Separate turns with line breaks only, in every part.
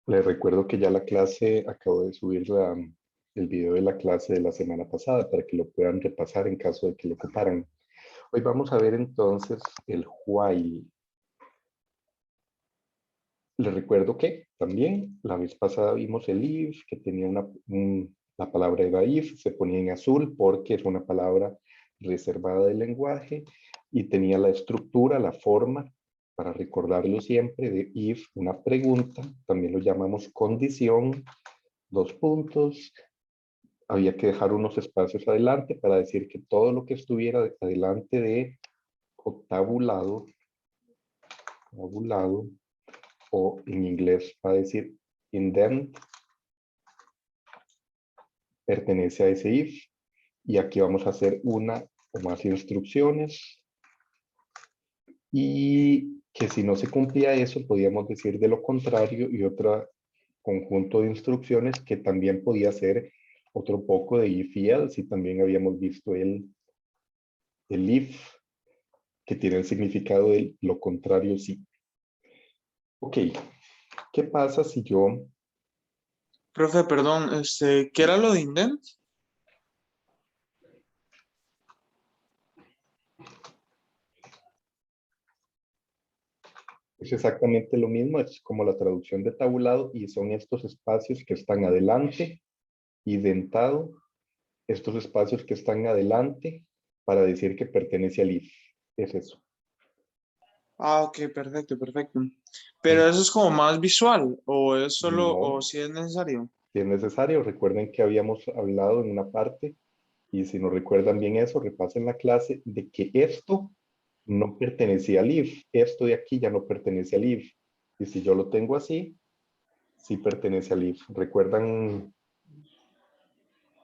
Les recuerdo que ya la clase, acabo de subir el video de la clase de la semana pasada para que lo puedan repasar en caso de que lo ocuparan. Hoy vamos a ver entonces el while. Les recuerdo que también la vez pasada vimos el if, que tenía la palabra era if, se ponía en azul porque es una palabra reservada del lenguaje y tenía la estructura, la forma, para recordarlo siempre, de if, una pregunta, también lo llamamos condición, dos puntos, había que dejar unos espacios adelante para decir que todo lo que estuviera adelante de o tabulado, o en inglés va a decir indent, pertenece a ese if. Y aquí vamos a hacer una o más instrucciones. Y que si no se cumplía eso, podíamos decir de lo contrario y otro conjunto de instrucciones que también podía ser otro poco de if y else. Y también habíamos visto el if, que tiene el significado de lo contrario sí. Ok, ¿qué pasa si yo...
Profe, perdón, ¿qué era lo de indent?
Es exactamente lo mismo, es como la traducción de tabulado y son estos espacios que están adelante y dentado, estos espacios que están adelante para decir que pertenece al if. Es eso.
Ah, ok, perfecto, perfecto. Pero eso es como más visual, o es solo, o
No,
si es necesario.
si es necesario, recuerden que habíamos hablado en una parte, y si no recuerdan bien eso, repasen la clase, de que esto no pertenecía al if. Esto de aquí ya no pertenece al if. Y si yo lo tengo así, sí pertenece al if. ¿Recuerdan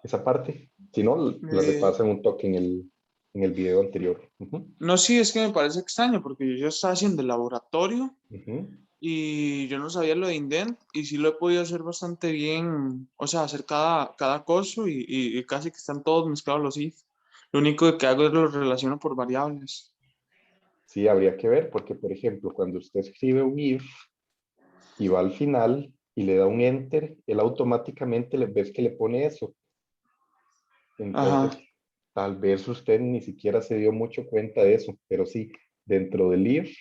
esa parte? Si no, la
Eh,
repasan un toque en el video anterior.
no, sí, es que me parece extraño, porque yo ya estaba haciendo el laboratorio
Ujú.
y yo no sabía lo de indent, y sí lo he podido hacer bastante bien, o sea, hacer cada coso y casi que están todos mezclados los if. Lo único que hago es lo relaciono por variables.
Sí, habría que ver, porque por ejemplo, cuando usted escribe un if y va al final y le da un enter, él automáticamente ves que le pone eso. Entonces,
Ajá.
tal vez usted ni siquiera se dio mucho cuenta de eso, pero sí, dentro del if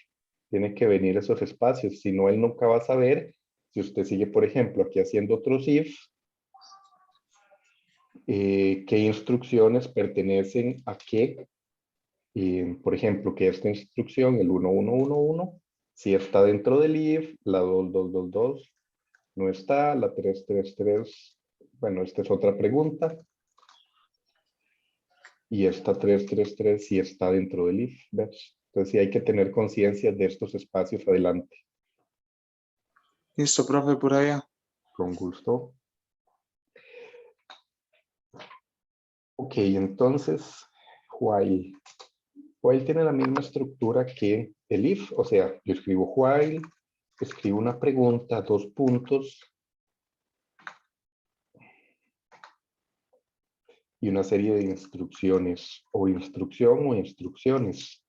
tiene que venir esos espacios, si no, él nunca va a saber si usted sigue, por ejemplo, aquí haciendo otros if, qué instrucciones pertenecen a qué. Por ejemplo, que esta instrucción, el 1111, si está dentro del if, la 2222 no está, la 333, bueno, esta es otra pregunta, y esta 333 sí está dentro del if, ¿ves? Entonces sí hay que tener conciencia de estos espacios adelante.
Listo, profe, por allá.
Con gusto. Ok, entonces, while. While tiene la misma estructura que el if, o sea, yo escribo while, escribo una pregunta, dos puntos, y una serie de instrucciones, o instrucción o instrucciones.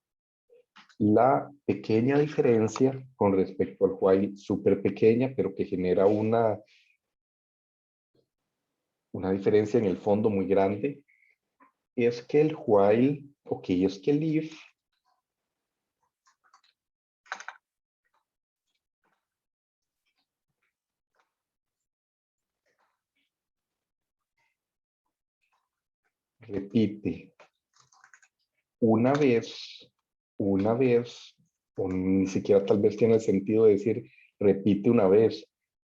La pequeña diferencia con respecto al while, súper pequeña, pero que genera una diferencia en el fondo muy grande, es que el while, ok, es que el if repite una vez, o ni siquiera tal vez tiene el sentido de decir repite una vez,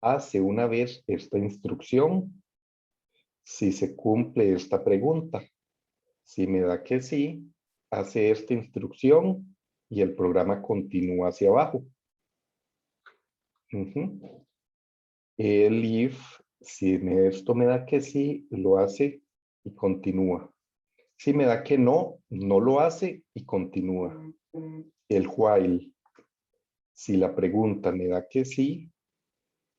hace una vez esta instrucción si se cumple esta pregunta. Si me da que sí, hace esta instrucción y el programa continúa hacia abajo. El if, si esto me da que sí, lo hace y continúa. Si me da que no, no lo hace y continúa. El while, si la pregunta me da que sí,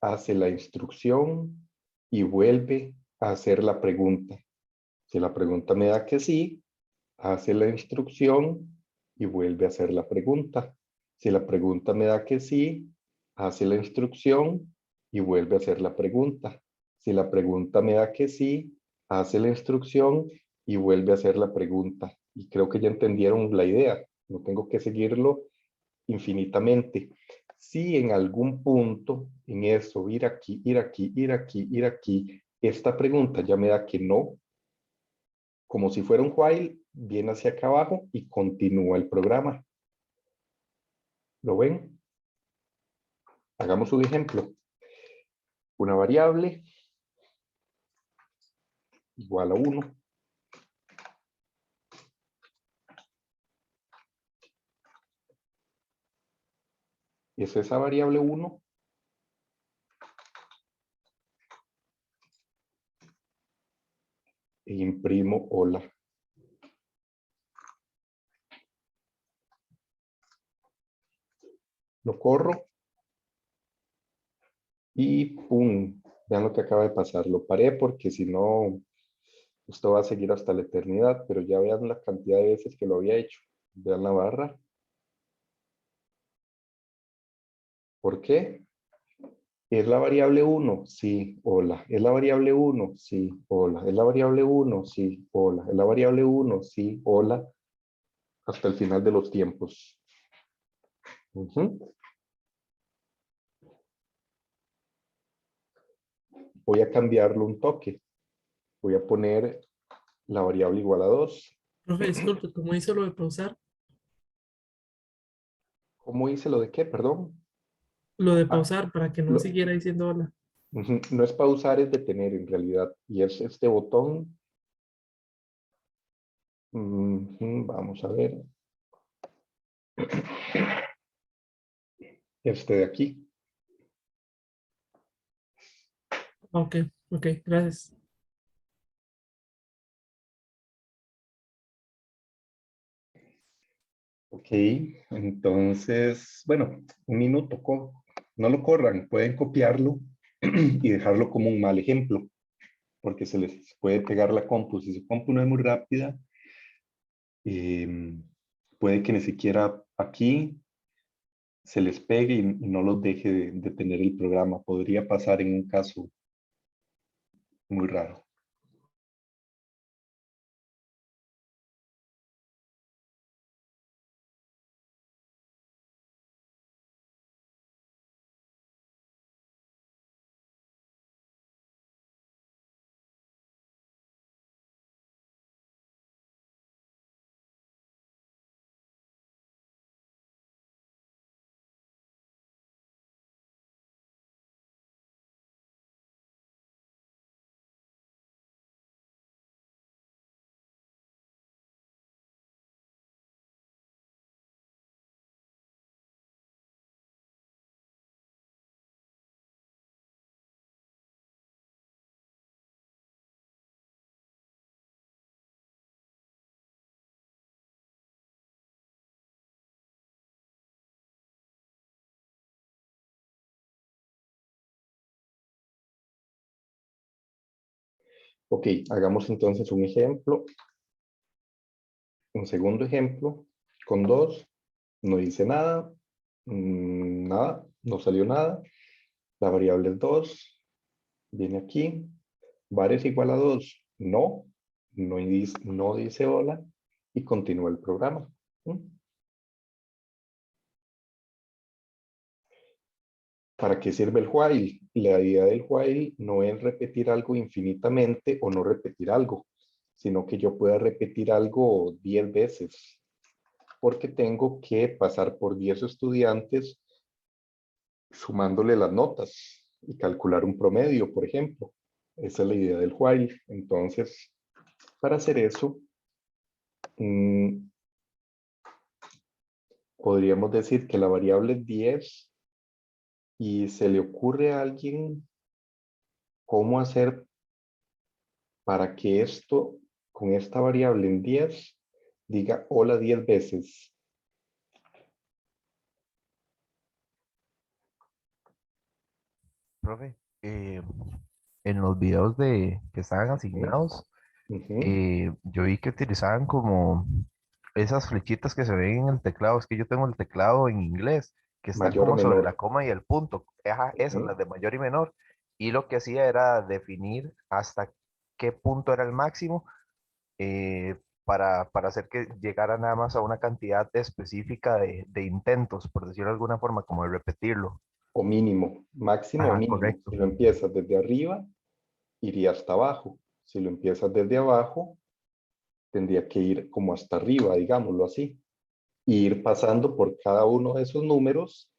hace la instrucción y vuelve a hacer la pregunta. Si la pregunta me da que sí, hace la instrucción y vuelve a hacer la pregunta. Si la pregunta me da que sí, hace la instrucción y vuelve a hacer la pregunta. Si la pregunta me da que sí, hace la instrucción y vuelve a hacer la pregunta. Y creo que ya entendieron la idea. No tengo que seguirlo infinitamente. Si en algún punto en eso, ir aquí, ir aquí, ir aquí, ir aquí, esta pregunta ya me da que no, como si fuera un while, viene hacia acá abajo y continúa el programa. ¿Lo ven? Hagamos un ejemplo. Una variable igual a 1. Es esa variable 1. E imprimo hola. Lo corro y ¡pum! Vean lo que acaba de pasar. Lo paré porque si no, esto va a seguir hasta la eternidad, pero ya vean la cantidad de veces que lo había hecho. Vean la barra. ¿Por qué? ¿Es la variable 1? Sí, hola. ¿Es la variable 1? Sí, hola. ¿Es la variable 1? Sí, hola. ¿Es la variable 1? Sí, hola. Hasta el final de los tiempos. Voy a cambiarlo un toque. Voy a poner la variable igual a 2.
Profe, disculpe, ¿cómo hizo lo de pausar?
¿Cómo hice lo de qué? Perdón.
Lo de
Ah,
pausar para que no
lo-
siguiera diciendo hola.
no es pausar, es detener en realidad. Y es este botón. Vamos a ver. Este de aquí.
Ok, ok, gracias.
Ok, entonces, bueno, un minuto. No lo corran, pueden copiarlo y dejarlo como un mal ejemplo, porque se les puede pegar la compu. Si su compu no es muy rápida, puede que ni siquiera aquí se les pegue y no los deje de tener el programa. Podría pasar en un caso muy raro. Ok, hagamos entonces un ejemplo, un segundo ejemplo, con 2, no dice nada, nada, no salió nada. La variable es 2, viene aquí, var es igual a 2, no dice hola y continúa el programa. ¿Mm? ¿Para qué sirve el while? La idea del while no es repetir algo infinitamente o no repetir algo, sino que yo pueda repetir algo 10 veces, porque tengo que pasar por 10 estudiantes sumándole las notas y calcular un promedio, por ejemplo. Esa es la idea del while. Entonces, para hacer eso, mm, podríamos decir que la variable es 10 y se le ocurre a alguien cómo hacer para que esto, con esta variable en 10, diga hola 10 veces.
Profe, en los videos que estaban
Ujú,
asignados,
ujú.
yo vi que utilizaban como esas flechitas que se ven en el teclado. Es que yo tengo el teclado en inglés, que están
Mayor o
como sobre la
menor.
coma y el punto. Ajá, esas,
Ujú.
las de mayor y menor. Y lo que hacía era definir hasta qué punto era el máximo, para hacer que llegara nada más a una cantidad específica de intentos, por decirlo de alguna forma, como de repetirlo.
O mínimo, máximo o
Ajá,
mínimo.
correcto.
Si lo empiezas desde arriba, iría hasta abajo. Si lo empiezas desde abajo, tendría que ir como hasta arriba, digámoslo así, y ir pasando por cada uno de esos números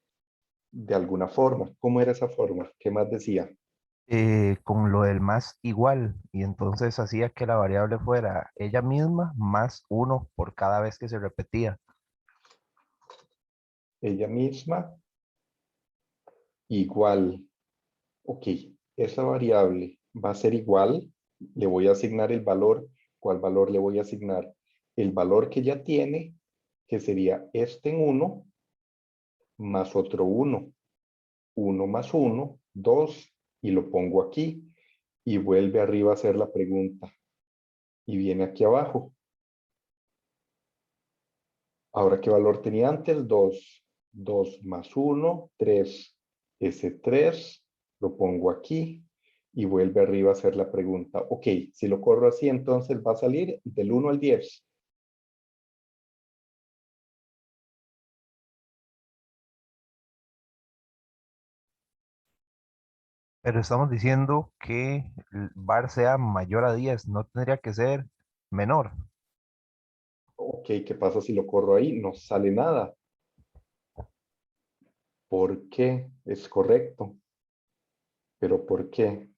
de alguna forma. ¿Cómo era esa forma? ¿Qué más decía?
Con lo del más igual, y entonces hacía que la variable fuera ella misma más uno por cada vez que se repetía.
Ella misma igual. Ok, esa variable va a ser igual. Le voy a asignar el valor. ¿Cuál valor le voy a asignar? El valor que ya tiene, que sería este en 1 más otro 1. 1 más 1, 2, y lo pongo aquí. Y vuelve arriba a hacer la pregunta. Y viene aquí abajo. Ahora, ¿qué valor tenía antes? 2. 2 más 1, 3. Ese 3 lo pongo aquí y vuelve arriba a hacer la pregunta. Ok, si lo corro así, entonces va a salir del 1 al 10.
Pero estamos diciendo que el var sea mayor a 10, no tendría que ser menor.
Ok, ¿qué pasa si lo corro ahí? No sale nada. ¿Por qué? Es correcto. ¿Pero por qué?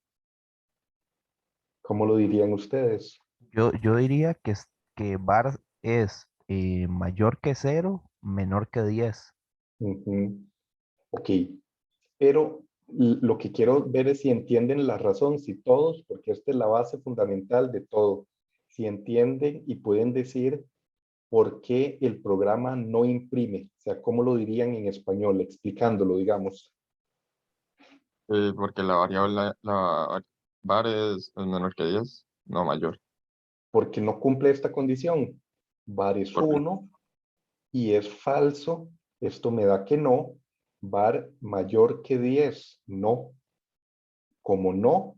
¿Cómo lo dirían ustedes?
Yo diría que var es mayor que cero, menor que 10.
Ujú. Ok, pero lo que quiero ver es si entienden la razón, si todos, porque esta es la base fundamental de todo, si entienden y pueden decir por qué el programa no imprime, o sea, cómo lo dirían en español, explicándolo, digamos,
Porque la variable, la var es menor que 10, no mayor.
porque no cumple esta condición. Var es
Correcto.
1 y es falso, esto me da que no, var mayor que 10, no. Como no,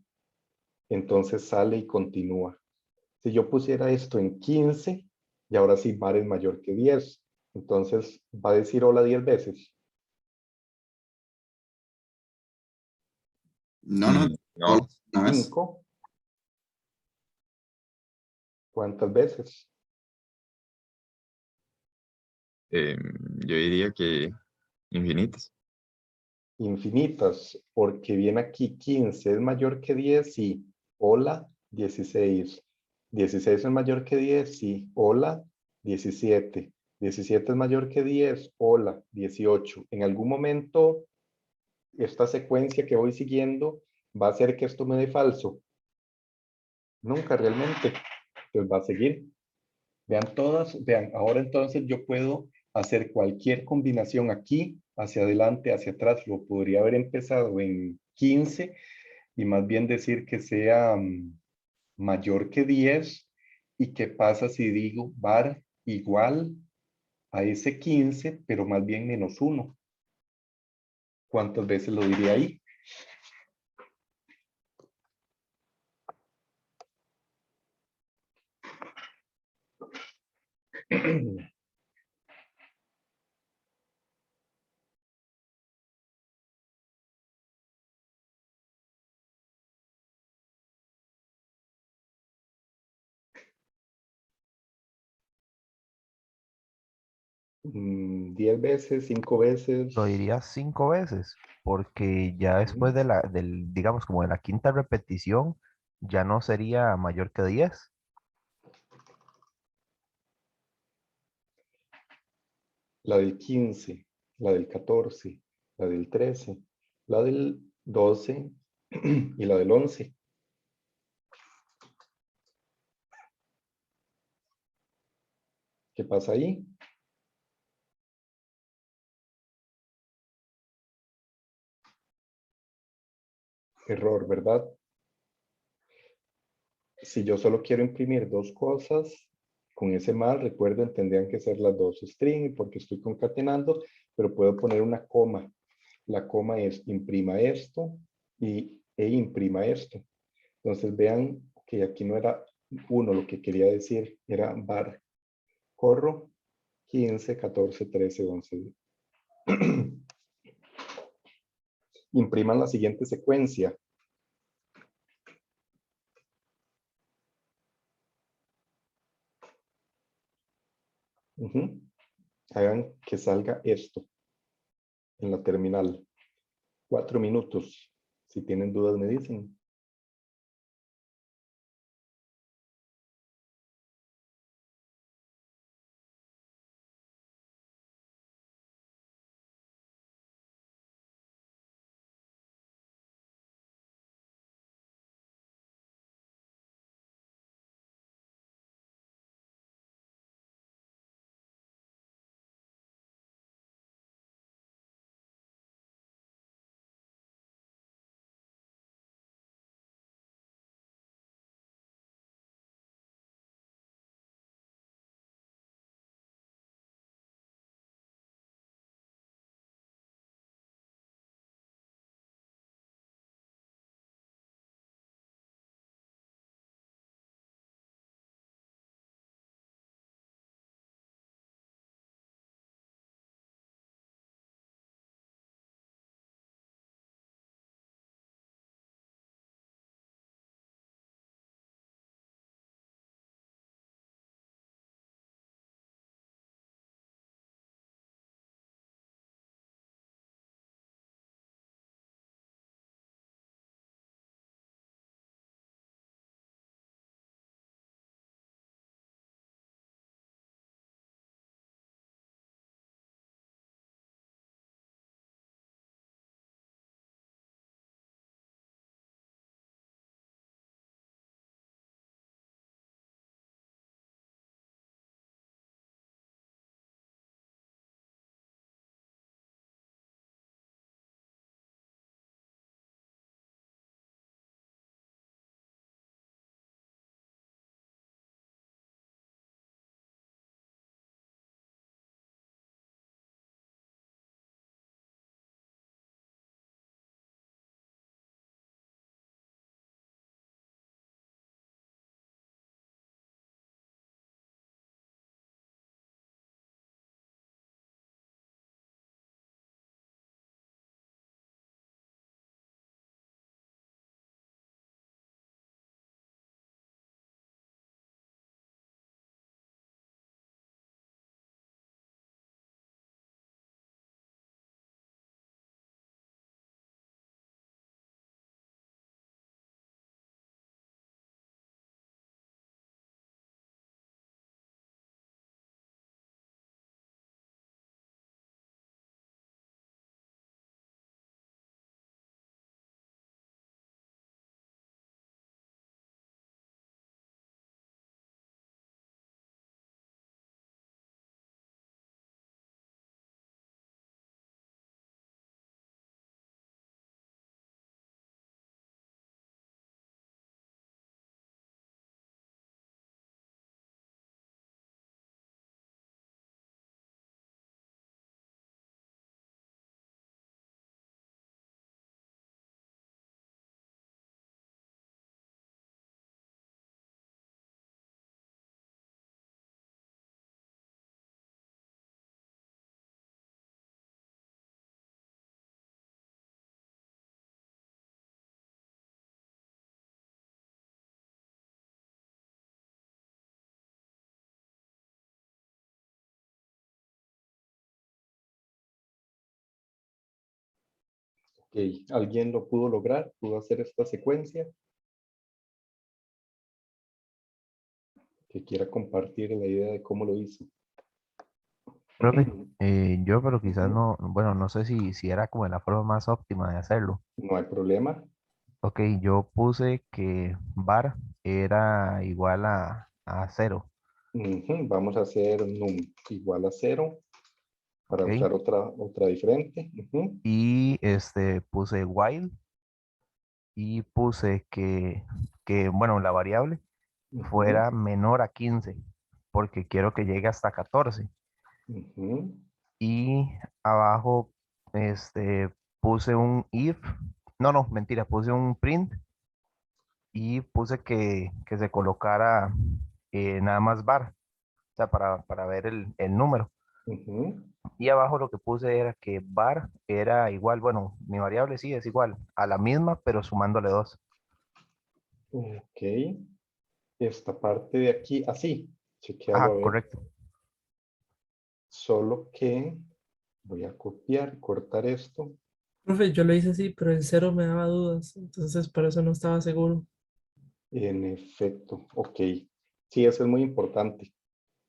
entonces sale y continúa. Si yo pusiera esto en 15, y ahora sí var es mayor que 10, entonces va a decir hola 10 veces.
No, no,
No,
una vez.
5, ¿cuántas veces?
eh, yo diría que infinitas.
Infinitas, porque viene aquí 15 es mayor que 10, sí. Hola 16. 16 es mayor que 10, sí. Hola 17. 17 es mayor que 10, hola 18. En algún momento esta secuencia que voy siguiendo va a hacer que esto me dé falso. Nunca realmente. Pues va a seguir. Vean todas, vean, ahora entonces yo puedo hacer cualquier combinación aquí, hacia adelante, hacia atrás. Lo podría haber empezado en 15 y más bien decir que sea mayor que 10. ¿Y qué pasa si digo var igual a ese 15, pero más bien menos 1? ¿Cuántas veces lo diría ahí? ¿10 veces? ¿5 veces?
Lo diría 5 veces, porque ya después
Ujú.
digamos, como de la quinta repetición, ya no sería mayor que 10.
La del 15, la del 14, la del 13, la del 12 y la del 11. ¿Qué pasa ahí? Error, ¿verdad? Si yo solo quiero imprimir dos cosas, con ese más, recuerden, tendrían que ser las dos string porque estoy concatenando, pero puedo poner una coma. La coma es imprima esto e imprima esto. Entonces vean que aquí no era 1 lo que quería decir, era var. Corro 15, 14, 13, 11. Impriman la siguiente secuencia. Hagan que salga esto en la terminal. 4 minutos. Si tienen dudas me dicen. Ok, ¿alguien lo pudo lograr? ¿Pudo hacer esta secuencia? Que quiera compartir la idea de cómo lo hizo.
Profe, yo, pero quizás
Ujú,
no, bueno, no sé si era como la forma más óptima de hacerlo.
no hay problema.
Ok, yo puse que var era igual a 0,
Vamos a hacer num igual a 0 para
ok.
usar otra diferente.
Y puse while y puse que, bueno, la variable
Ujú,
fuera menor a 15 porque quiero que llegue hasta 14.
ujú.
y abajo puse un if, no, mentira, puse un print y puse que se colocara nada más var, o sea, para ver el número.
Ujú.
Y abajo lo que puse era que var era igual, bueno, mi variable sí es igual a la misma, pero sumándole 2.
Ok. Esta parte de aquí, así. Chequealo a
Ajá,
ver.
correcto.
Solo que voy a copiar, cortar esto.
Profe, yo lo hice así, pero el cero me daba dudas, entonces por eso no estaba seguro.
En efecto, ok. Sí, eso es muy importante.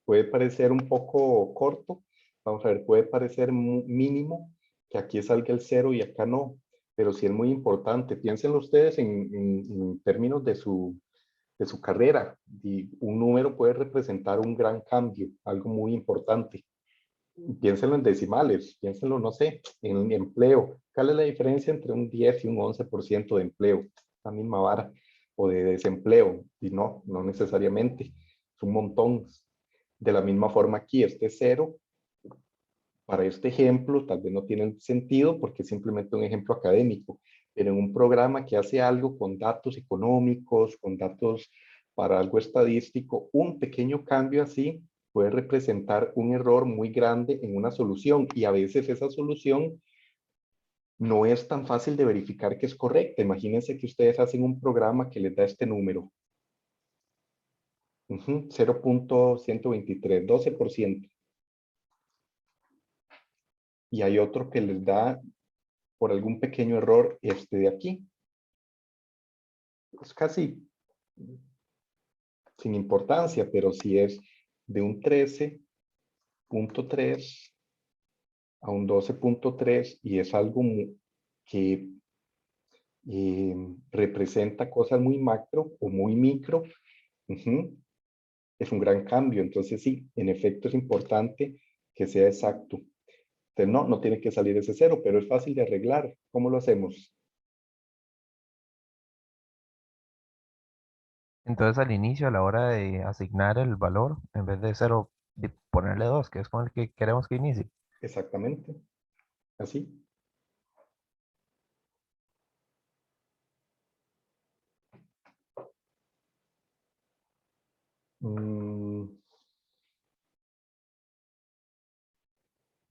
Puede parecer un poco corto. Vamos a ver, puede parecer mínimo que aquí salga el cero y acá no. Pero sí es muy importante. Piénsenlo ustedes en términos de su carrera. Y un número puede representar un gran cambio, algo muy importante. Piénsenlo en decimales, piénsenlo, no sé, en empleo. ¿Cuál es la diferencia entre un 10 y un 11% de empleo? La misma vara. O de desempleo. Y no, no necesariamente. Es un montón. De la misma forma aquí, este cero, para este ejemplo, tal vez no tiene sentido porque es simplemente un ejemplo académico, pero en un programa que hace algo con datos económicos, con datos para algo estadístico, un pequeño cambio así puede representar un error muy grande en una solución y a veces esa solución no es tan fácil de verificar que es correcta. Imagínense que ustedes hacen un programa que les da este número, 0.123, 12%. Y hay otro que les da por algún pequeño error este de aquí. Es casi sin importancia, pero si es de un 13.3 a un 12.3 y es algo que representa cosas muy macro o muy micro, es un gran cambio. Entonces sí, en efecto es importante que sea exacto. Entonces no tiene que salir ese cero, pero es fácil de arreglar. ¿Cómo lo hacemos?
Entonces al inicio, a la hora de asignar el valor, en vez de 0, ponerle 2, que es con el que queremos que inicie.
Exactamente. Así.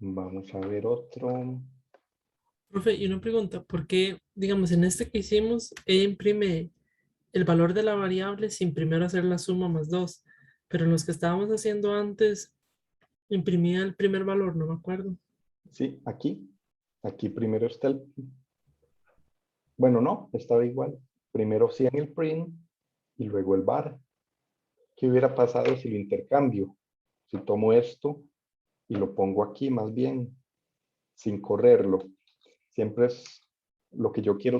Vamos a ver otro.
Profe, y una pregunta, ¿por qué, digamos, en este que hicimos, imprime el valor de la variable sin primero hacer la suma más 2, pero en los que estábamos haciendo antes, imprimía el primer valor, no me acuerdo?
Sí, aquí. Aquí primero está el... Bueno, no, estaba igual. Primero sí en el print y luego el var. ¿Qué hubiera pasado si lo intercambio? Si tomo esto y lo pongo aquí más bien, sin correrlo. Siempre es lo que yo quiero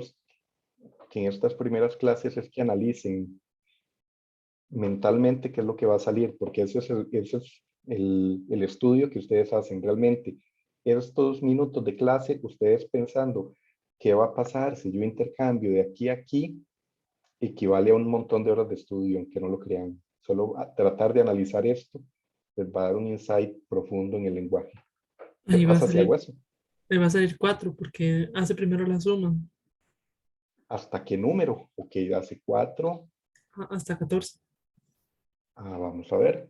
que en estas primeras clases es que analicen mentalmente qué es lo que va a salir, porque ese es el estudio que ustedes hacen realmente. Estos minutos de clase, ustedes pensando qué va a pasar si yo intercambio de aquí a aquí, equivale a un montón de horas de estudio, aunque no lo crean. Solo tratar de analizar esto les va a dar un insight profundo en el lenguaje. ¿Qué
Ahí va a
pasa si hago
salir,
eso?
ahí va a salir 4 porque hace primero la suma,
¿Hasta qué número? Ok, hace 4.
hasta 14.
Vamos a ver.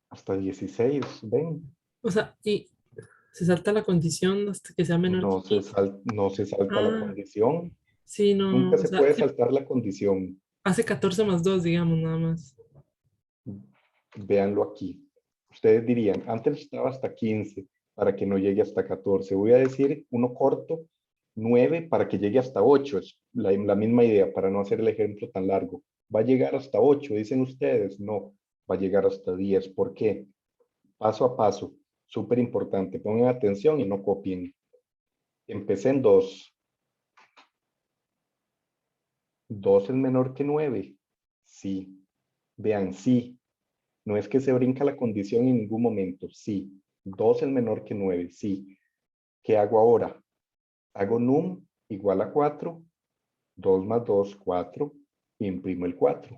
Hasta 16, ¿ven?
O sea, y se salta la condición hasta que sea menor que 15.
No se salta la
Ah,
condición.
sí,
Nunca
no, o
se
sea,
puede
sí,
saltar la condición.
hace 14 más 2 digamos, nada más.
Véanlo aquí. Ustedes dirían, antes estaba hasta 15 para que no llegue hasta 14. Voy a decir uno corto, 9 para que llegue hasta 8. Es la misma idea para no hacer el ejemplo tan largo. Va a llegar hasta 8, dicen ustedes. No, va a llegar hasta 10. ¿Por qué? Paso a paso. Súper importante. Pongan atención y no copien. Empecé en 2. 2 es menor que 9. Sí. Vean, sí. No es que se brinca la condición en ningún momento. Sí. 2 es menor que 9. Sí. ¿Qué hago ahora? Hago num igual a 4. 2 más 2, 4. Imprimo el 4.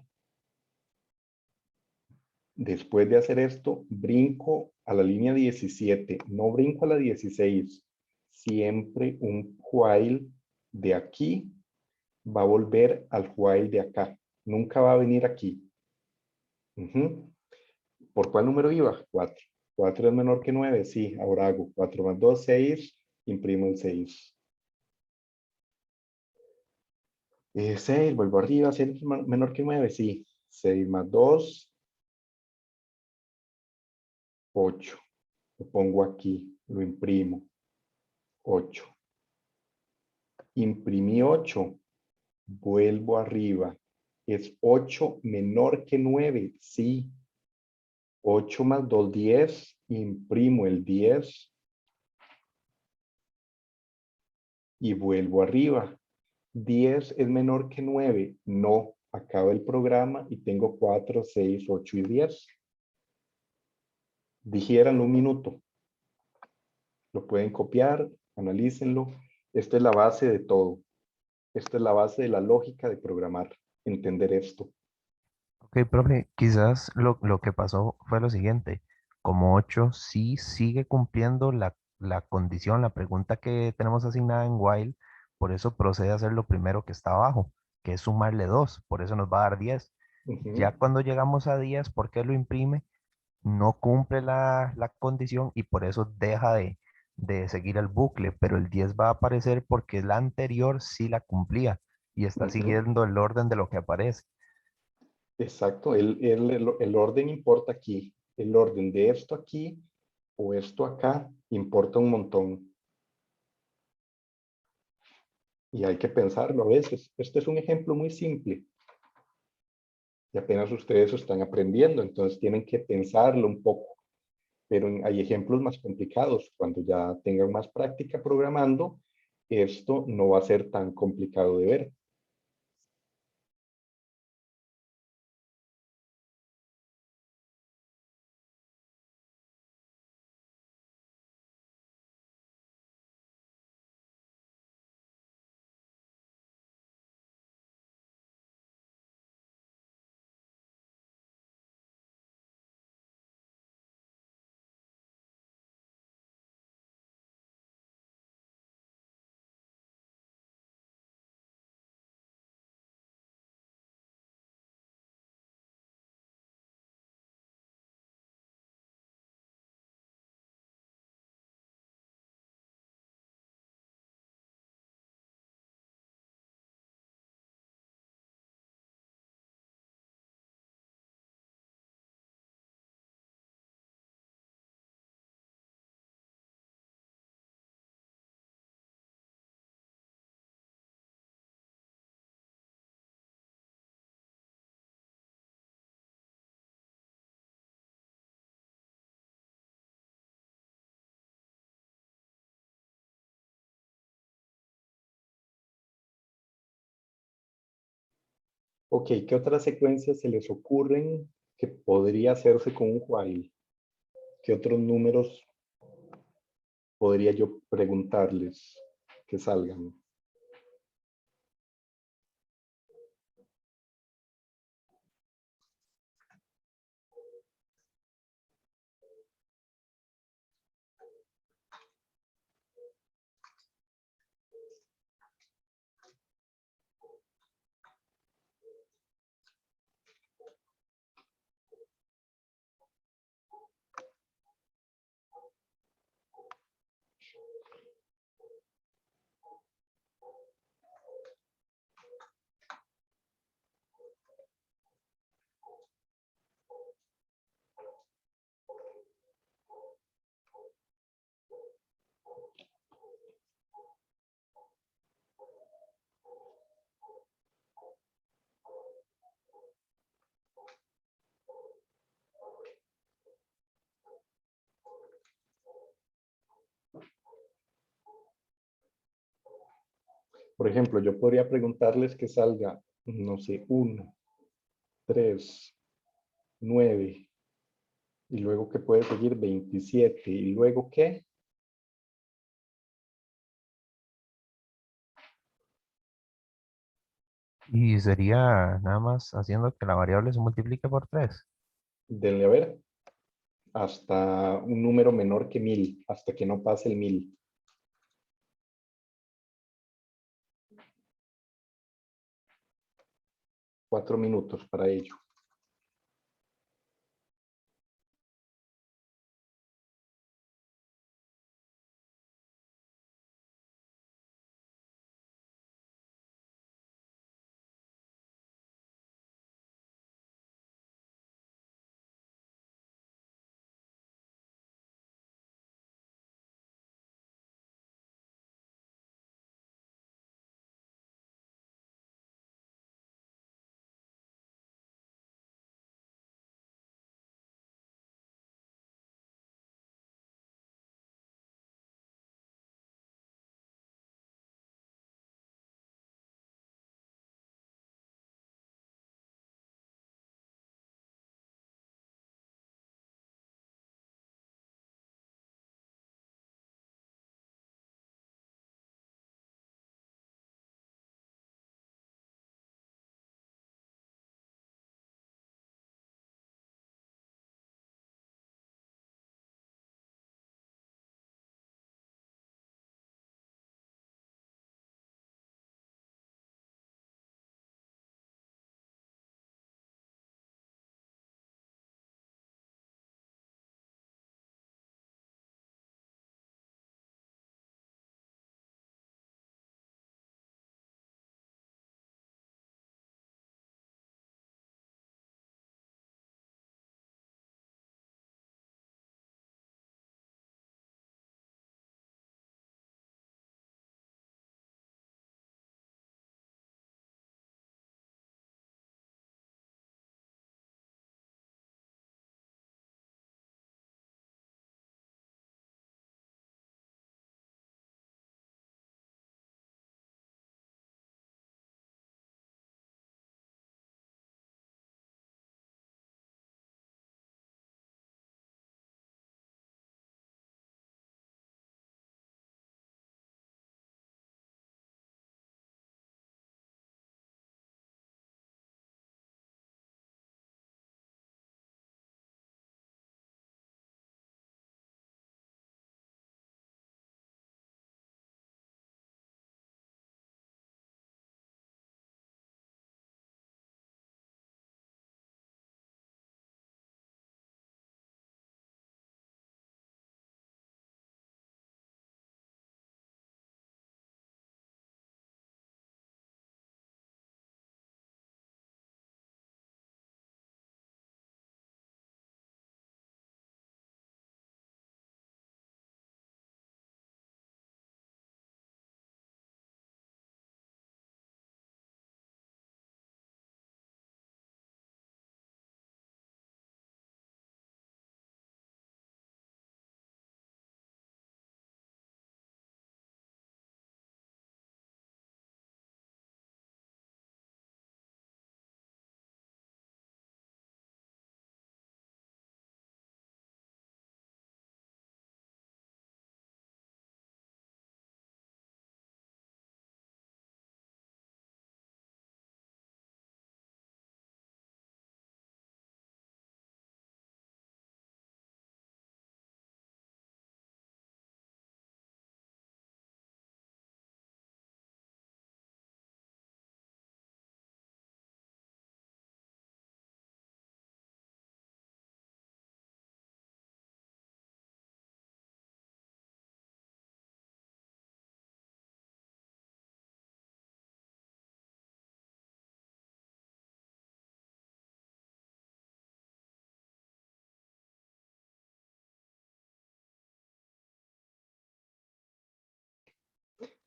Después de hacer esto, brinco a la línea 17, no brinco a la 16, siempre un while de aquí va a volver al while de acá. Nunca va a venir aquí. ¿Por cuál número iba? 4. 4 es menor que 9, sí. Ahora hago 4 más 2, 6. Imprimo el 6. 6, vuelvo arriba. 6 es menor que 9, sí. 6 más 2, 8. Lo pongo aquí, lo imprimo. 8. Imprimí 8. Vuelvo arriba. ¿Es 8 menor que 9? Sí. 8 más 2, 10. Imprimo el 10. Y vuelvo arriba. 10 es menor que 9. No. Acaba el programa y tengo 4, 6, 8 y 10. Digiéranlo un minuto. Lo pueden copiar, analícenlo. Esta es la base de todo. Esta es la base de la lógica de programar. Entender esto.
Ok, profe, quizás lo que pasó fue lo siguiente. Como 8 sí sigue cumpliendo la condición, la pregunta que tenemos asignada en while, por eso procede a hacer lo primero que está abajo, que es sumarle 2, por eso nos va a dar 10. Ya cuando llegamos a 10, ¿por qué lo imprime? No cumple la condición y por eso deja de seguir el bucle, pero el 10 va a aparecer porque la anterior sí la cumplía y está siguiendo el orden de lo que aparece.
Exacto, el orden importa aquí. El orden de esto aquí o esto acá importa un montón. Y hay que pensarlo a veces. Este es un ejemplo muy simple. Y apenas ustedes están aprendiendo, entonces tienen que pensarlo un poco. Pero hay ejemplos más complicados. Cuando ya tengan más práctica programando, esto no va a ser tan complicado de ver. Ok, ¿qué otras secuencias se les ocurren que podría hacerse con un while? ¿Qué otros números podría yo preguntarles que salgan? Por ejemplo, yo podría preguntarles que salga, no sé, 1, 3, 9, y luego que puede seguir 27, y luego ¿qué?
Y sería nada más haciendo que la variable se multiplique por 3.
Denle a ver. hasta un número menor que 1000, hasta que no pase el 1000. Cuatro minutos para ello.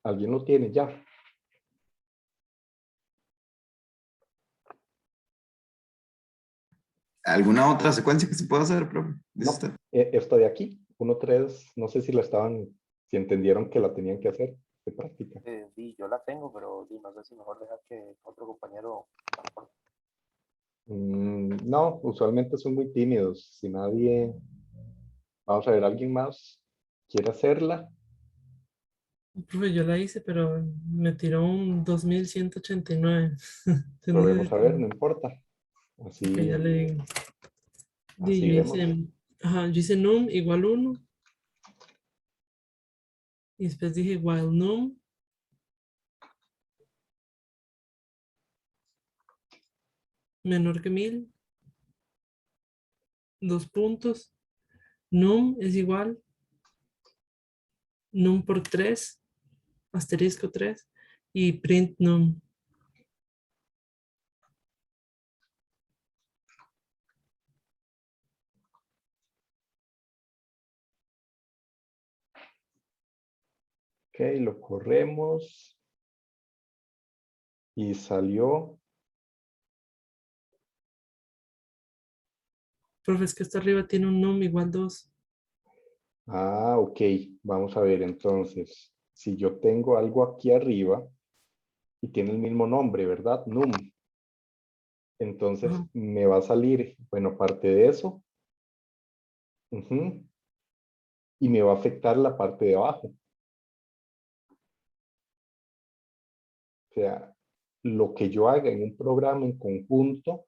¿Alguien lo tiene ya?
¿Alguna otra secuencia que se pueda hacer, profe? Dice
No,
usted.
esta de aquí, 1-3, no sé si la estaban, si entendieron que la tenían que hacer de práctica.
Sí, yo la tengo, pero no sé si mejor dejar que otro compañero.
No, usualmente son muy tímidos. Si nadie, vamos a ver, ¿alguien más quiere hacerla?
Profe, yo la hice, pero me tiró un 2189. Entonces,
Volvemos a ver, no importa.
ok, ya
Así,
le digo.
así
Yo
vemos.
hice Ajá, yo hice num igual 1 y después dije while num menor que 1000, dos puntos, num es igual num por 3 asterisco 3 y print num.
Ok, lo corremos y salió.
Profe, es que esta arriba tiene un num igual 2.
Ah, ok. Vamos a ver entonces. Si yo tengo algo aquí arriba y tiene el mismo nombre, ¿verdad? Num. Entonces
Ajá.
me va a salir, bueno, aparte de eso, ujú, y me va a afectar la parte de abajo. O sea, lo que yo haga en un programa en conjunto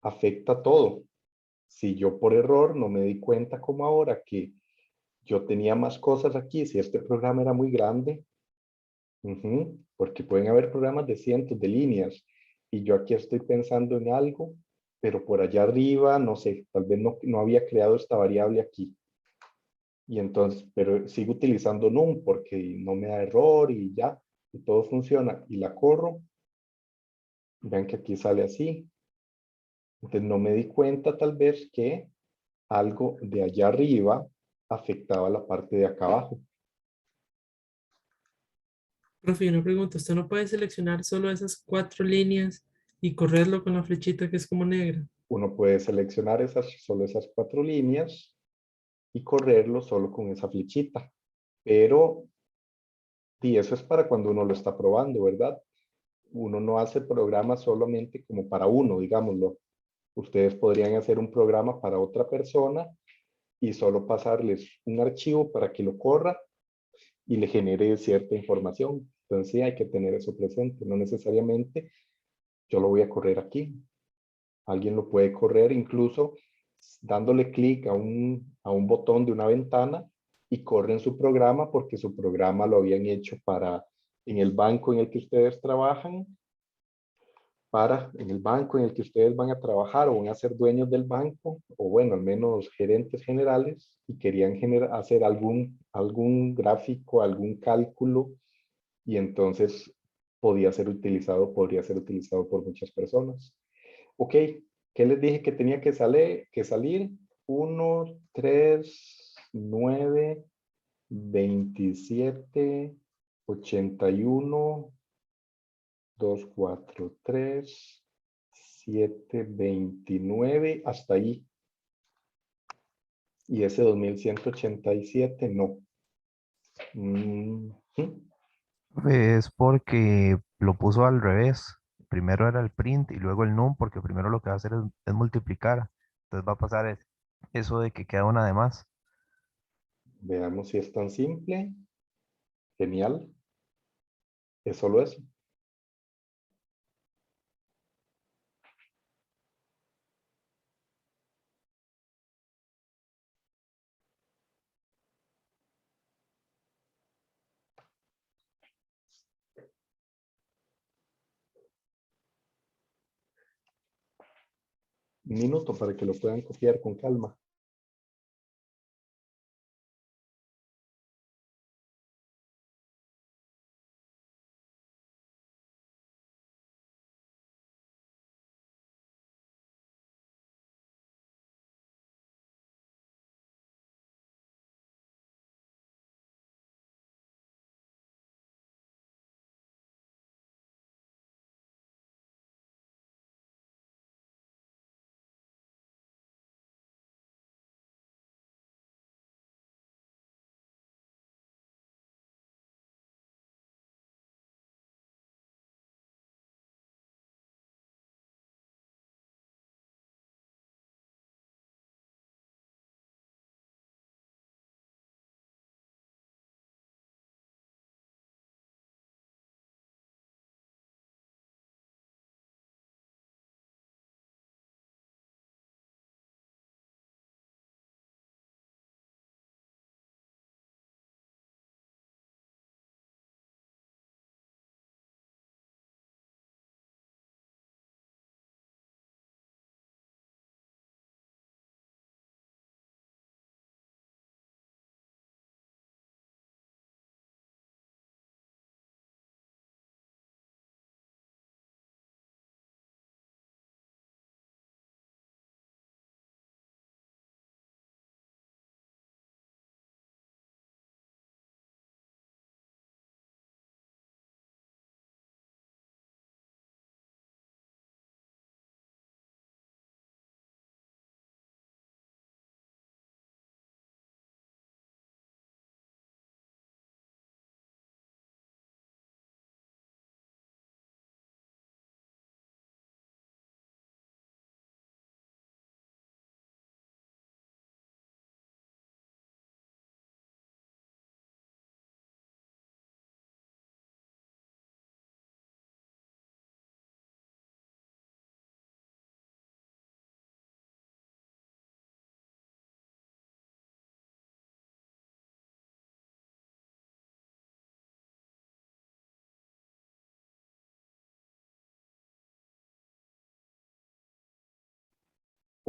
afecta todo. Si yo por error no me di cuenta como ahora que yo tenía más cosas aquí, si este programa era muy grande, porque pueden haber programas de cientos de líneas y yo aquí estoy pensando en algo, pero por allá arriba, no sé, tal vez no había creado esta variable aquí. Y entonces, pero sigo utilizando num porque no me da error y ya, y todo funciona. Y la corro, vean que aquí sale así. Entonces no me di cuenta tal vez que algo de allá arriba afectaba la parte de acá abajo.
Profe, una pregunta, ¿usted no puede seleccionar solo esas 4 líneas y correrlo con la flechita que es como negra?
Uno puede seleccionar solo esas 4 líneas y correrlo solo con esa flechita. Pero, y eso es para cuando uno lo está probando, ¿verdad? Uno no hace programas solamente como para uno, digámoslo. Ustedes podrían hacer un programa para otra persona y solo pasarles un archivo para que lo corra y le genere cierta información. Entonces sí hay que tener eso presente. No necesariamente yo lo voy a correr aquí. Alguien lo puede correr incluso dándole clic a un botón de una ventana y corren su programa porque su programa lo habían hecho para en el banco en el que ustedes trabajan, en el banco en el que ustedes van a trabajar o van a ser dueños del banco, o bueno, al menos gerentes generales, y querían hacer algún gráfico, algún cálculo, y entonces podría ser utilizado por muchas personas. Ok, ¿qué les dije que tenía que salir? 1, 3, 9, 27, 81, 2, 4, 3, 7, 29, hasta ahí. Y ese 2187 no. Mm,
Es porque lo puso al revés. Primero era el print y luego el num, porque primero lo que va a hacer es multiplicar. Entonces va a pasar eso de que queda una de más.
Veamos si es tan simple. Genial. Es solo eso. Un minuto para que lo puedan copiar con calma.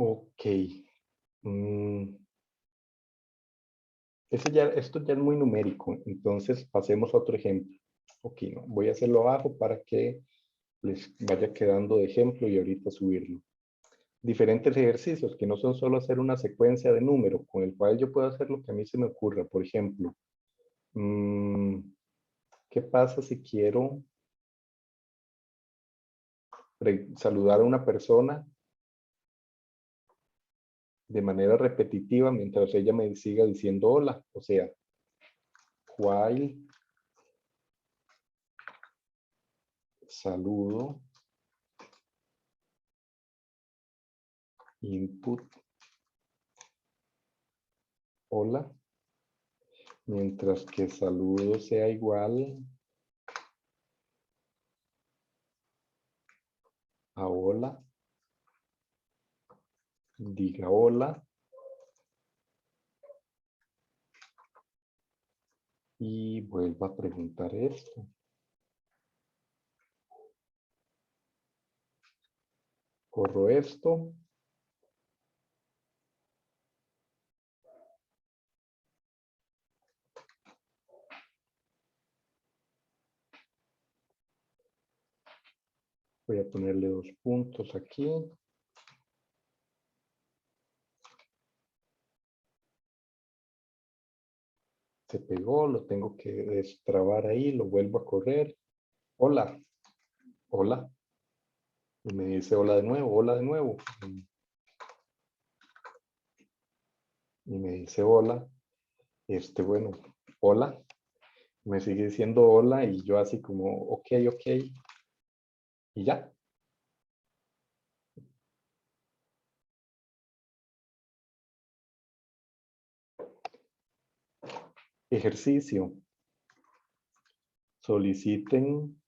Ok. Mm, esto ya es muy numérico, entonces pasemos a otro ejemplo. Ok, no, voy a hacerlo abajo para que les vaya quedando de ejemplo y ahorita subirlo. Diferentes ejercicios que no son solo hacer una secuencia de números con el cual yo puedo hacer lo que a mí se me ocurra. Por ejemplo, ¿qué pasa si quiero saludar a una persona de manera repetitiva mientras ella me siga diciendo hola? O sea, while saludo, input, hola, mientras que saludo sea igual a hola, diga hola y vuelva a preguntar esto. Corro esto. Voy a ponerle 2 puntos aquí. Se pegó, lo tengo que destrabar ahí, lo vuelvo a correr. Hola, hola. Y me dice hola de nuevo, hola de nuevo. Y me dice hola. Bueno, hola. Me sigue diciendo hola y yo así como, ok, ok. Y ya. Ejercicio. Soliciten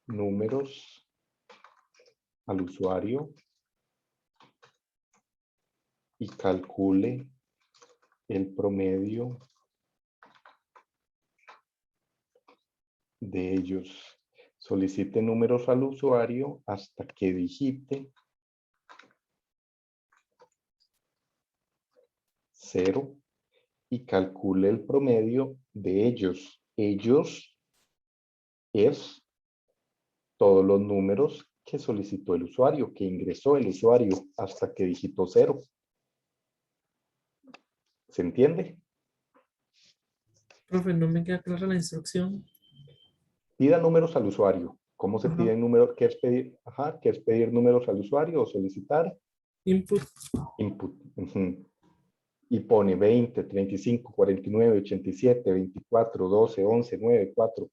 números al usuario y calcule el promedio de ellos. Solicite números al usuario hasta que digite 0 y calcule el promedio de ellos. Ellos es todos los números que solicitó el usuario, que ingresó el usuario hasta que digitó 0. ¿Se entiende?
Profe, no me queda clara la instrucción.
Pida números al usuario. ¿Cómo se
Ajá.
piden números? ¿Qué es pedir? Ajá, ¿qué es pedir números al usuario o solicitar?
Input.
Input. Y pone 20, 35, 49, 87, 24, 12, 11, 9, 4,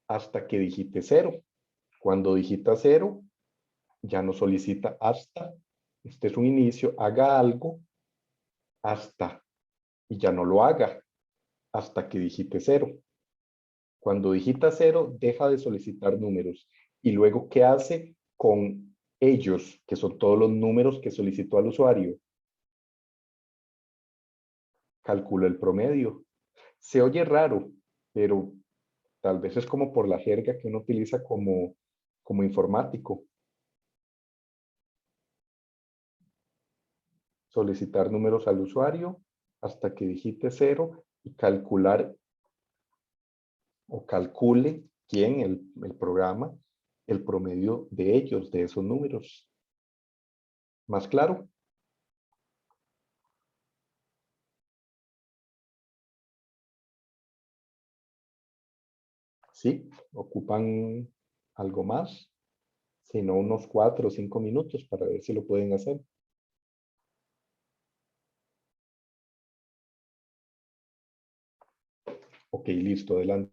hasta que digite 0. Cuando digita 0, ya no solicita hasta. Este es un inicio, haga algo hasta y ya no lo haga hasta que digite 0. Cuando digita 0, deja de solicitar números. Y luego, ¿qué hace con ellos, que son todos los números que solicitó al usuario? Calcula el promedio. Se oye raro, pero tal vez es como por la jerga que uno utiliza como informático. Solicitar números al usuario hasta que digite 0 y calcular o calcule quién, el programa, el promedio de ellos, de esos números. ¿Más claro? Sí, ocupan algo más, sino unos 4 o 5 minutos para ver si lo pueden hacer. Ok, listo, adelante.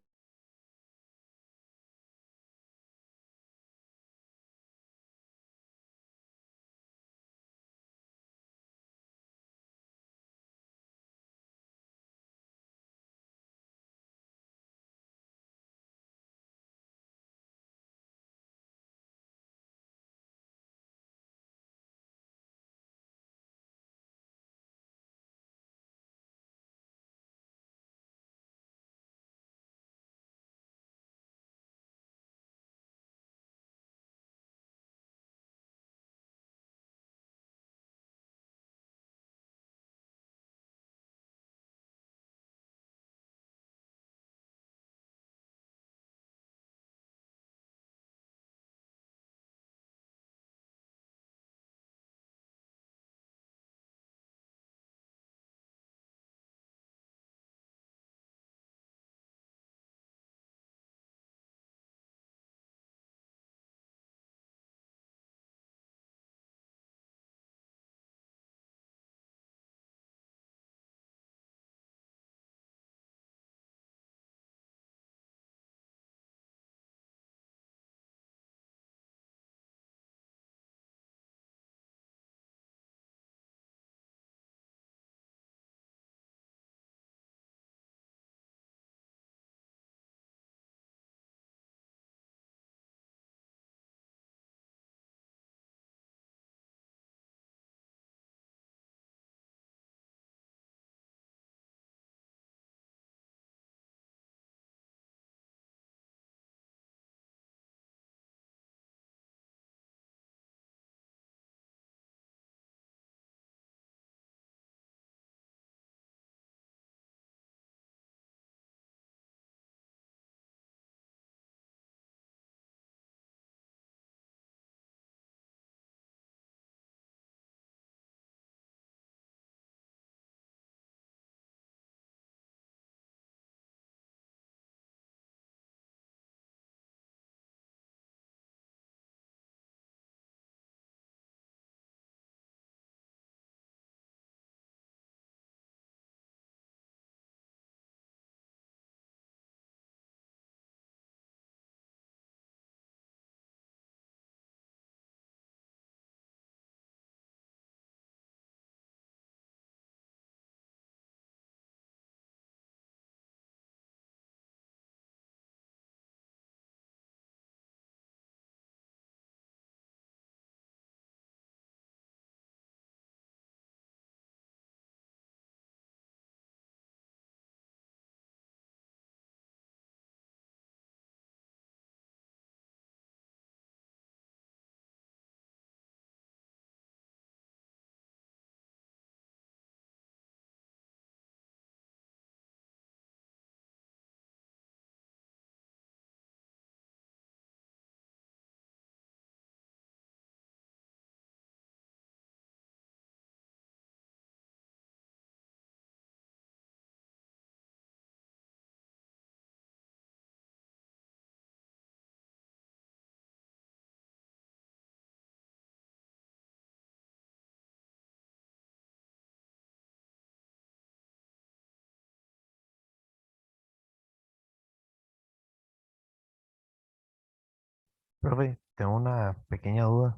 Profe, tengo una pequeña duda.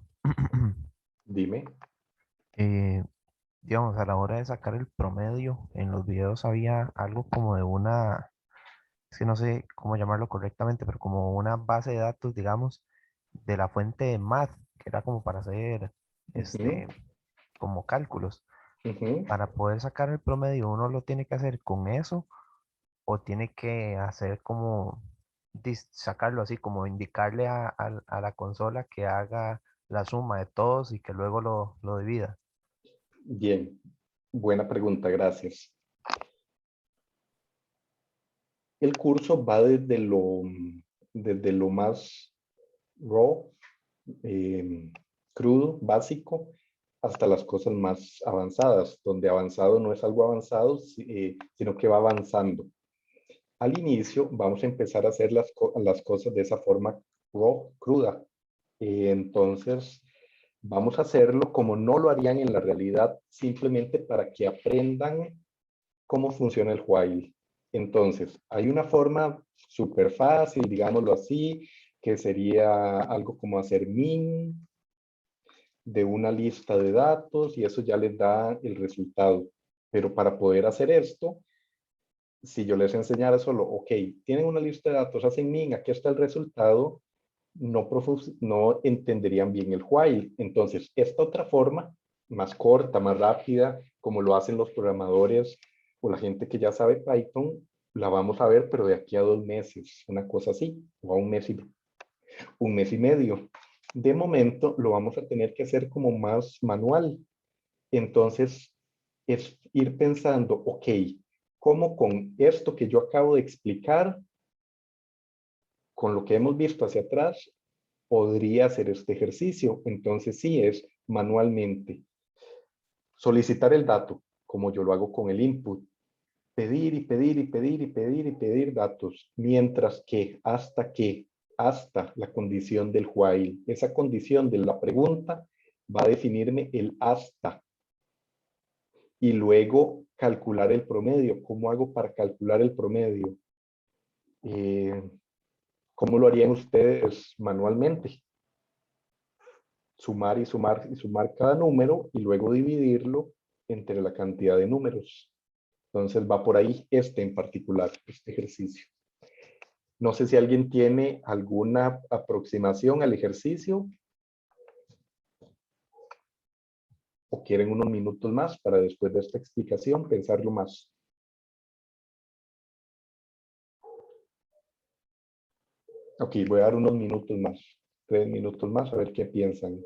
Dime.
Eh, digamos, a la hora de sacar el promedio, en los videos había algo como de una, es que no sé cómo llamarlo correctamente, pero como una base de datos, digamos, de la fuente de math, que era como para hacer,
Ujú,
como cálculos.
ujú.
Para poder sacar el promedio, ¿uno lo tiene que hacer con eso o tiene que hacer como sacarlo así, como indicarle a la consola que haga la suma de todos y que luego lo divida?
Bien, buena pregunta, gracias. El curso va desde lo más raw, crudo, básico, hasta las cosas más avanzadas, donde avanzado no es algo avanzado, sino que va avanzando. Al inicio vamos a empezar a hacer las cosas de esa forma raw, cruda. Entonces, vamos a hacerlo como no lo harían en la realidad, simplemente para que aprendan cómo funciona el while. Entonces, hay una forma súper fácil, digámoslo así, que sería algo como hacer min de una lista de datos y eso ya les da el resultado. Pero para poder hacer esto, si yo les enseñara solo, ok, tienen una lista de datos, hacen min, aquí está el resultado, no entenderían bien el while. Entonces, esta otra forma, más corta, más rápida, como lo hacen los programadores o la gente que ya sabe Python, la vamos a ver, pero de aquí a 2 meses, una cosa así, o a un mes y medio. De momento lo vamos a tener que hacer como más manual. Entonces, es ir pensando, ok, ¿cómo con esto que yo acabo de explicar, con lo que hemos visto hacia atrás, podría hacer este ejercicio? Entonces, sí, es manualmente. Solicitar el dato, como yo lo hago con el input. Pedir y pedir y pedir y pedir y pedir datos, mientras hasta la condición del while. Esa condición de la pregunta va a definirme el hasta y luego calcular el promedio. ¿Cómo hago para calcular el promedio? Eh, ¿Cómo lo harían ustedes manualmente? Sumar y sumar y sumar cada número y luego dividirlo entre la cantidad de números. Entonces va por ahí este en particular, este ejercicio. No sé si alguien tiene alguna aproximación al ejercicio o quieren unos minutos más para después de esta explicación pensarlo más. Ok, voy a dar unos minutos más, 3 minutos más, a ver qué piensan.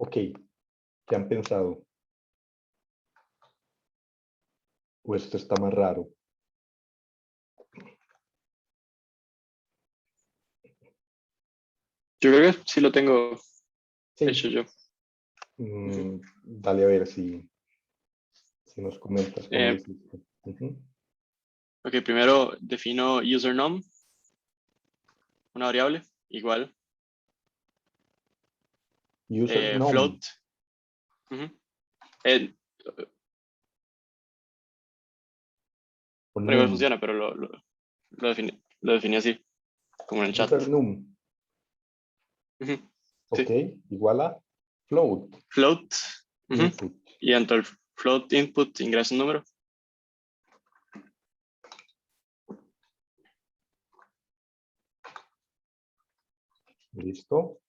Ok, ¿qué han pensado? ¿O esto está más raro?
Yo creo que sí lo tengo
Sí.
hecho yo.
Dale a ver si nos comentas cómo lo
Eh,
hiciste. Ujú.
ok, primero defino username, una variable, igual,
Username.
float. Ujú. Eh,
O
pero igual
num.
funciona, pero lo definí así, como en el chat.
Usernum.
Ujú.
Ok,
Sí.
igual a float.
Float. Ujú.
Input.
Y dentro del float input ingresa un número.
Listo.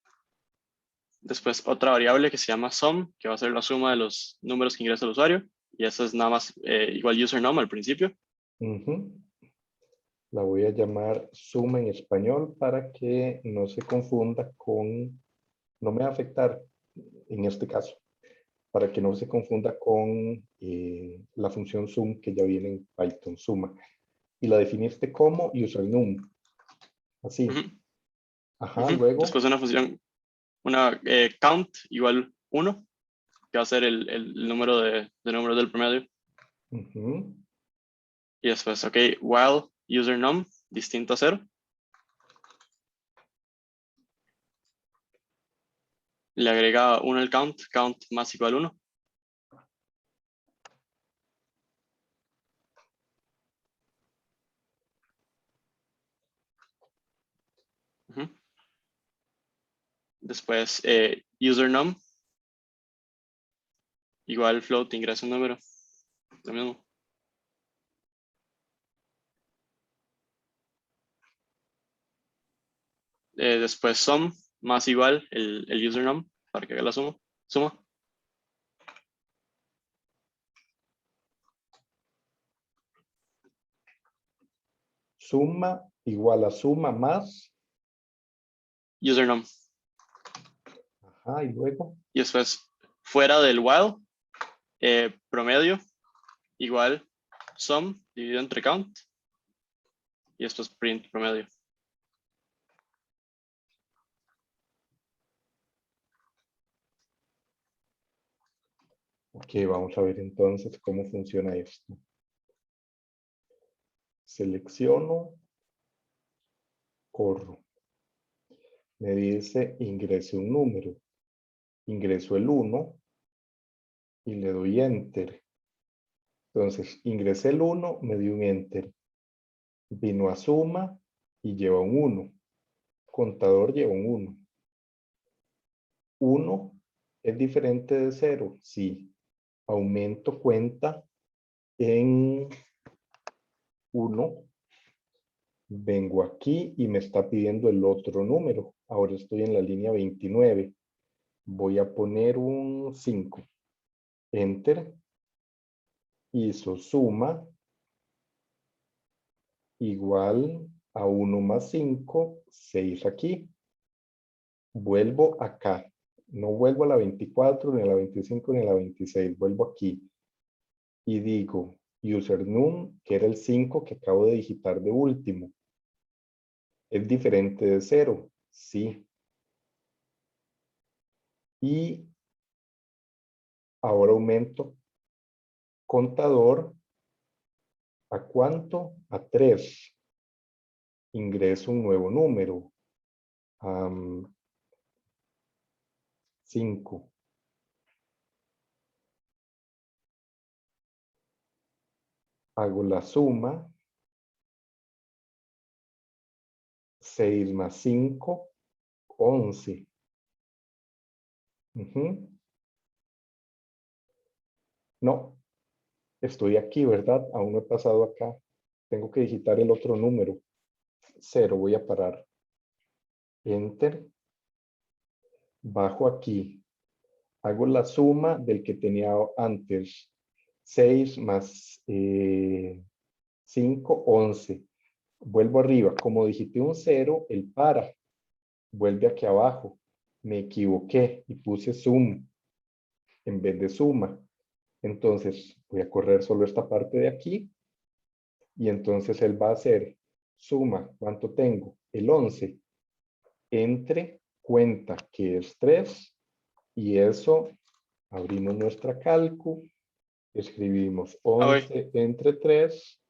Después otra variable que se llama sum, que va a ser la suma de los números que ingresa el usuario. Y esa es nada más igual username al principio.
Ujú. La voy a llamar suma en español para que no se confunda con, no me va a afectar en este caso, para que no se confunda con la función sum que ya viene en Python, suma. Y la definiste como usernum. Así.
Ujú.
Ajá,
Ujú.
luego.
Después una función, una count igual 1, que va a ser el número de números del promedio.
Ujú.
Y después, ok, while username distinto a 0. Le agrega 1 al count, count más igual 1. Ujú. Después, username igual float ingresa un número. Lo mismo. Después sum más igual el username para que haga la suma.
Suma igual a suma más.
Username.
Ajá, y luego.
Y después, fuera del while, promedio igual sum dividido entre count. Y después print promedio.
Ok, vamos a ver entonces cómo funciona esto. Selecciono, corro. Me dice ingrese un número. Ingreso el 1 y le doy enter. Entonces, ingresé el 1, me dio un enter. Vino a suma y lleva un 1. Contador lleva un 1. 1 es diferente de 0. Sí. Aumento cuenta en 1. Vengo aquí y me está pidiendo el otro número. Ahora estoy en la línea 29. Voy a poner un 5. Enter. Hizo suma igual a 1 más 5, 6 aquí. Vuelvo acá. No vuelvo a la 24, ni a la 25, ni a la 26. Vuelvo aquí. Y digo usernum, que era el 5 que acabo de digitar de último. ¿Es diferente de 0? Sí. Y ahora aumento contador. ¿A cuánto? A 3. Ingreso un nuevo número. 5. Hago la suma. 6 más 5, 11. No, estoy aquí, ¿verdad? Aún no he pasado acá. Tengo que digitar el otro número. 0, voy a parar. Enter. Bajo aquí. Hago la suma del que tenía antes. 6 más 5, 11. Vuelvo arriba. Como digité un 0, él para. Vuelve aquí abajo. me equivoqué y puse sum en vez de suma. Entonces voy a correr solo esta parte de aquí y entonces él va a hacer suma, ¿cuánto tengo? El 11 entre cuenta, que es 3, y eso, abrimos nuestra calcu, escribimos
Ah, güey,
11 entre 3,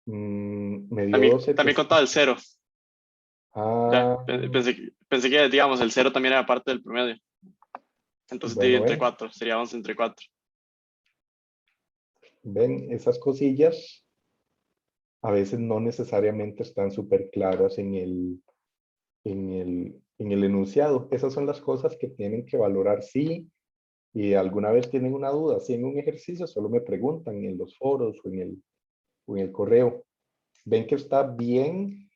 me dio
también,
12.
también contaba el cero. Ya,
Ah,
pensé que, digamos, el cero también era parte del promedio. Entonces divido
bueno,
entre 4, sería 11 entre 4.
ven, esas cosillas a veces no necesariamente están súper claras en el enunciado. Esas son las cosas que tienen que valorar. Sí, y alguna vez tienen una duda, si en un ejercicio solo me preguntan en los foros o en el correo. Ven que está bien.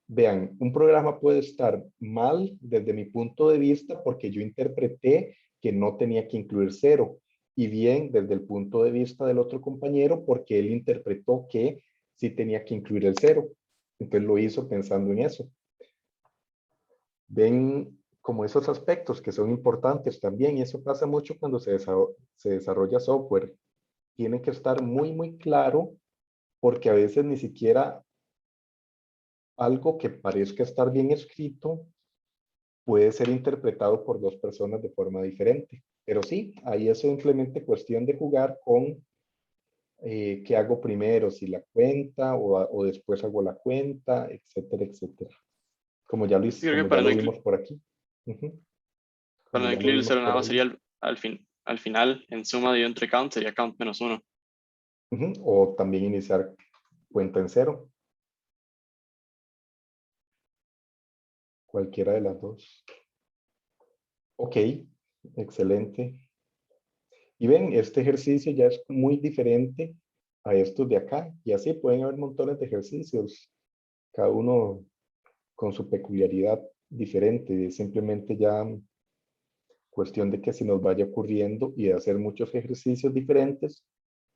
Vean, un programa puede estar mal desde mi punto de vista porque yo interpreté que no tenía que incluir cero. Y bien desde el punto de vista del otro compañero porque él interpretó que sí tenía que incluir el cero. Entonces lo hizo pensando en eso. Ven como esos aspectos que son importantes también, y eso pasa mucho cuando se desarrolla software. Tiene que estar muy, muy claro porque a veces ni siquiera algo que parezca estar bien escrito puede ser interpretado por dos personas de forma diferente. Pero sí, ahí es simplemente cuestión de jugar con qué hago primero, si la cuenta o después hago la cuenta, etcétera, etcétera. Como ya lo,
Sí, creo que
como ya lo vimos por aquí. Ujú.
para
Como
no
ya lo
incluir el
vimos
cero nada
por
más
ahí.
sería al final, en suma dividido entre count, sería count menos 1.
Ujú. O también iniciar cuenta en cero. Cualquiera de las dos. Ok, excelente. Y ven, este ejercicio ya es muy diferente a estos de acá. Y así pueden haber montones de ejercicios, cada uno con su peculiaridad diferente. Es simplemente ya cuestión de que se nos vaya ocurriendo y de hacer muchos ejercicios diferentes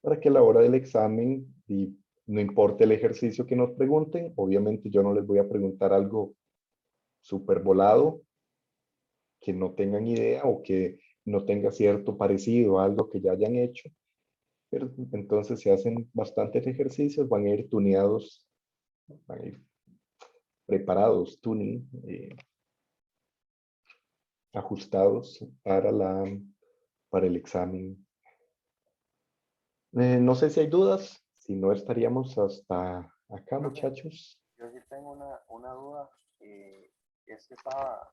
para que a la hora del examen, y no importa el ejercicio que nos pregunten, obviamente yo no les voy a preguntar algo súper volado, que no tengan idea o que no tenga cierto parecido a algo que ya hayan hecho. Pero entonces se hacen bastantes ejercicios, van a ir tuneados, van a ir preparados, tuning, ajustados para el examen. No sé si hay dudas, si no estaríamos hasta acá, muchachos.
Yo sí tengo una duda, es que estaba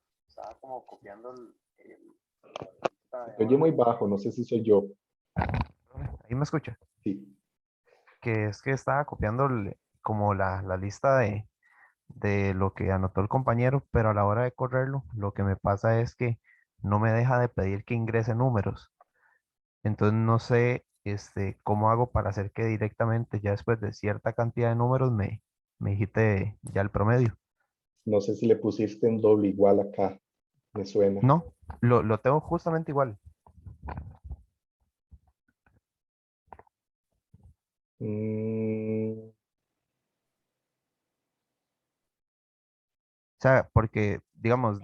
como copiando la lista de
Se oye muy
órdenes.
bajo, no sé si soy yo.
Ahí me escucha,
Sí.
que es que estaba copiando como la lista de lo que anotó el compañero, pero a la hora de correrlo, lo que me pasa es que no me deja de pedir que ingrese números. Entonces no sé cómo hago para hacer que directamente ya después de cierta cantidad de números me digite ya el promedio.
No sé si le pusiste un doble igual acá, me suena.
No, lo tengo justamente igual.
Mm,
O sea, porque, digamos,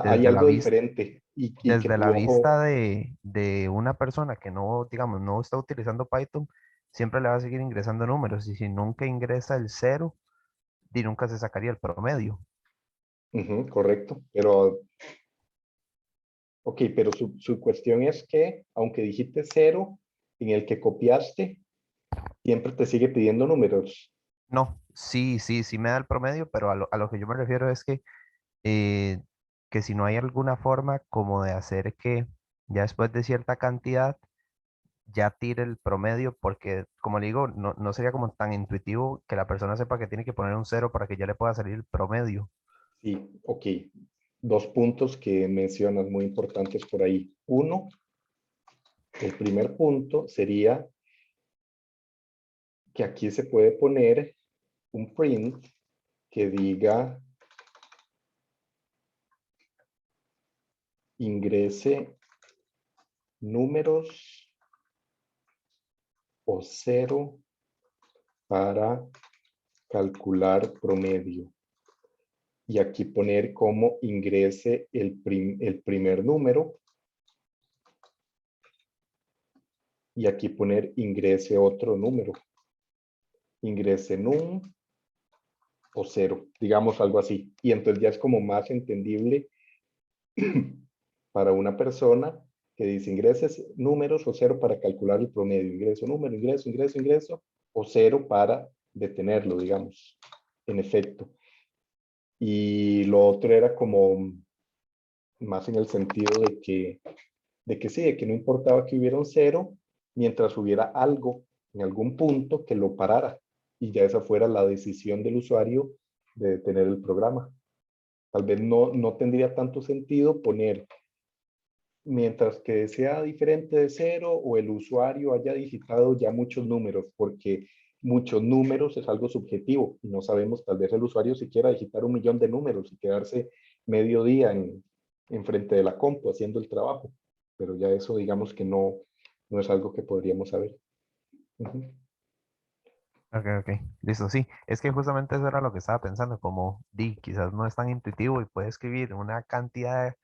hay algo diferente y que
desde
tu
la
ojo,
vista de una persona que no, digamos, no está utilizando Python, siempre le va a seguir ingresando números. Y si nunca ingresa el cero, y nunca se sacaría el promedio.
ujú, correcto, pero, ok, pero su cuestión es que, aunque dijiste cero, en el que copiaste, siempre te sigue pidiendo números.
No, sí, sí, sí me da el promedio, pero a lo que yo me refiero es eh, que si no hay alguna forma como de hacer que ya después de cierta cantidad ya tire el promedio, porque como le digo, no sería como tan intuitivo que la persona sepa que tiene que poner un cero para que ya le pueda salir el promedio.
Sí, ok. Dos puntos que mencionas muy importantes por ahí. Uno, el primer punto sería que aquí se puede poner un print que diga ingrese números o cero para calcular promedio. y aquí poner como ingrese el primer número y aquí poner ingrese otro número, ingrese num o 0, digamos algo así. Y entonces ya es como más entendible para una persona que dice ingreses números o 0 para calcular el promedio, ingreso número, ingreso, ingreso, ingreso, o 0 para detenerlo, digamos, en efecto. Y lo otro era como más en el sentido de que sí, de que no importaba que hubiera un 0, mientras hubiera algo en algún punto que lo parara, y ya esa fuera la decisión del usuario de detener el programa. Tal vez no tendría tanto sentido poner mientras que sea diferente de 0 o el usuario haya digitado ya muchos números, porque muchos números es algo subjetivo y no sabemos, tal vez el usuario si quiera digitar 1.000.000 de números y quedarse medio día en frente de la compu haciendo el trabajo, pero ya eso digamos que no es algo que podríamos saber. Ujú.
Ok, ok, listo, sí. Es que justamente eso era lo que estaba pensando, como di, quizás no es tan intuitivo y puede escribir una cantidad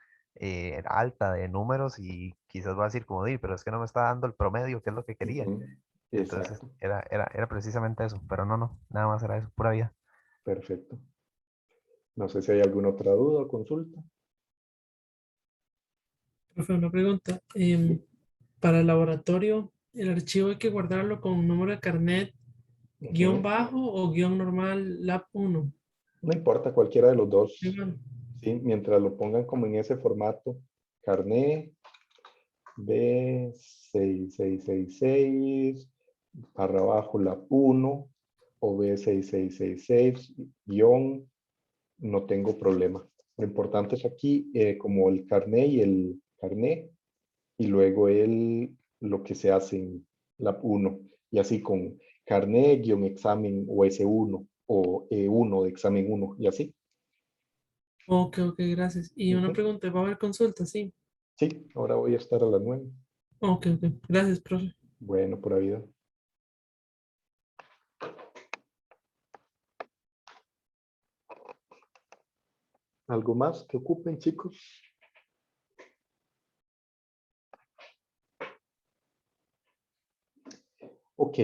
alta de números y quizás va a decir como di, pero es que no me está dando el promedio, que es lo que quería.
Ujú.
Entonces
Exacto,
era precisamente eso, pero no, nada más era eso, pura vida.
perfecto. No sé si hay alguna otra duda o consulta.
Profe, una pregunta.
Sí.
Para el laboratorio, ¿el archivo hay que guardarlo con número de carnet guión
Ujú.
bajo o guión normal lab 1?
No importa cualquiera de los dos.
Igual.
¿Sí? Mientras lo pongan como en ese formato, carnet B6666, barra abajo la 1 o B6666, guión, no tengo problema. Lo importante es aquí como el carnet y el carnet, y luego lo que se hace en la 1, y así con carnet, guión examen o S1 o E1 de examen 1, y así.
Ok, ok, gracias. Y una
Ujú.
pregunta, ¿va a haber consulta? Sí.
Sí, ahora voy a estar a las 9.
Ok, ok. Gracias, profe.
Bueno, por vida. ¿Algo más que ocupen, chicos? Ok.